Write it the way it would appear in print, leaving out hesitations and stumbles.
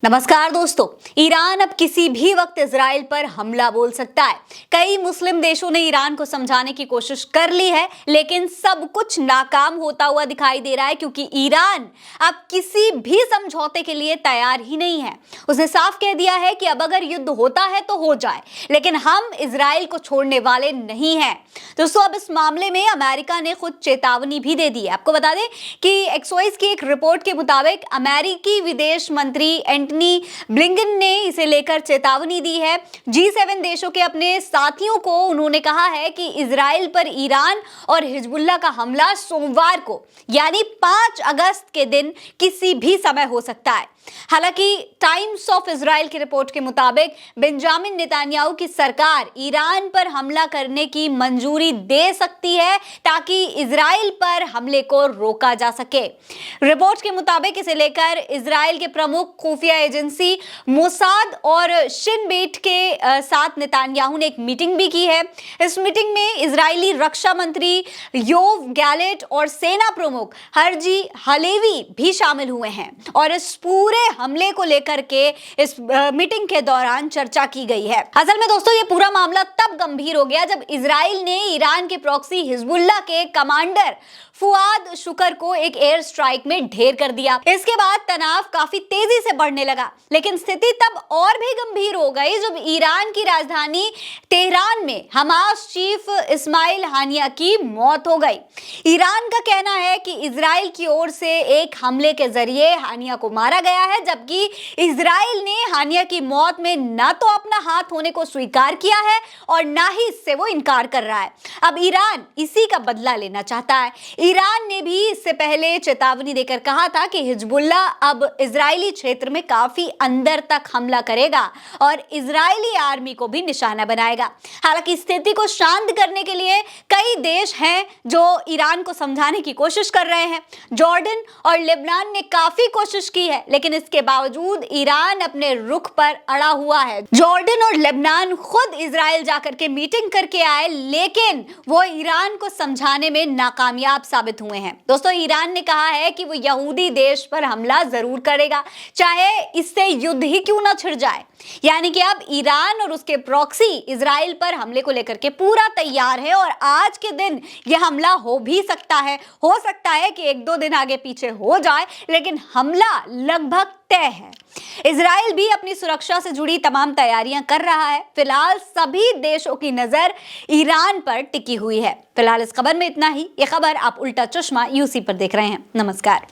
नमस्कार दोस्तों। ईरान अब किसी भी वक्त इजराइल पर हमला बोल सकता है। कई मुस्लिम देशों ने ईरान को समझाने की कोशिश कर ली है, लेकिन सब कुछ नाकाम होता हुआ दिखाई दे रहा है क्योंकि ईरान अब किसी भी समझौते के लिए तैयार ही नहीं है। उसने साफ कह दिया है कि अब अगर युद्ध होता है तो हो जाए, लेकिन हम इजराइल को छोड़ने वाले नहीं हैं। दोस्तों, अब इस मामले में अमेरिका ने खुद चेतावनी भी दे दी है। आपको बता दें कि एक्सोइस की एक रिपोर्ट के मुताबिक अमेरिकी विदेश मंत्री एंटनी ब्लिंकन ने इसे लेकर चेतावनी दी है। G7 देशों के अपने साथियों को उन्होंने कहा है कि इजराइल पर ईरान और हिजबुल्लाह का हमला सोमवार को यानी 5 अगस्त के दिन किसी भी समय हो सकता है। हालांकि टाइम्स ऑफ इजराइल की रिपोर्ट के मुताबिक बेंजामिन नेतन्याहू की सरकार ईरान पर हमला करने की मंजूरी दे सकती है ताकि इजराइल पर हमले को रोका जा सके। रिपोर्ट के मुताबिक इसे लेकर इजराइल के प्रमुख खुफिया एजेंसी मोसाद और शिन बेट के साथ नेतन्याहू ने एक मीटिंग भी की है। इस मीटिंग में इजरायली रक्षा मंत्री योव गैलेट और सेना प्रमुख हर्जी हलेवी भी शामिल हुए हैं और इस पूरे हमले को लेकर के इस मीटिंग के दौरान चर्चा की गई है। असल में दोस्तों, ये पूरा मामला तब गंभीर हो गया जब इजराइल ने ईरान के प्रॉक्सी हिजबुल्लाह के कमांडर फुआद शुकर को एक एयर स्ट्राइक में ढेर कर दिया। इसके बाद तनाव काफी तेजी से बढ़ने लगा, लेकिन स्थिति तब और भी गंभीर हो गई जब ईरान की राजधानी तेहरान में हमास चीफ इस्माइल हानिया की मौत हो गई। ईरान का कहना है कि इजराइल की ओर से एक हमले के जरिए हानिया को मारा गया है, जबकि इजराइल ने हानिया की मौत में न तो अपना हाथ होने को स्वीकार किया है और ना ही इससे वो इनकार कर रहा है। अब ईरान इसी का बदला लेना चाहता है। ईरान ने भी इससे पहले चेतावनी देकर कहा था कि हिजबुल्लाह अब इजरायली क्षेत्र में काफी अंदर तक हमला करेगा और इजरायली आर्मी को भी निशाना बनाएगा। हालांकि स्थिति को शांत करने के लिए कई देश हैं जो ईरान को समझाने की कोशिश कर रहे हैं। जॉर्डन और लेबनान ने काफी कोशिश की है, लेकिन इसके बावजूद ईरान अपने रुख पर अड़ा हुआ है। जॉर्डन और लेबनान खुद इजराइल जाकर के मीटिंग करके आए, लेकिन वो ईरान को समझाने में नाकामयाब साबित हुए हैं। दोस्तों, ईरान ने कहा है कि वो यहूदी देश पर हमला जरूर करेगा, चाहे इससे युद्ध ही क्यों ना छिड़ जाए। यानी कि अब ईरान और उसके प्रॉक्सी इजराइल पर हमले को लेकर के पूरा तैयार है और आज के दिन यह हमला हो भी सकता है। हो सकता है कि 1-2 दिन आगे पीछे हो जाए, लेकिन हमला लगभग तय है। इजराइल भी अपनी सुरक्षा से जुड़ी तमाम तैयारियां कर रहा है। फिलहाल सभी देशों की नजर ईरान पर टिकी हुई है। फिलहाल इस खबर में इतना ही। यह खबर आप उल्टा चश्मा यूसी पर देख रहे हैं। नमस्कार।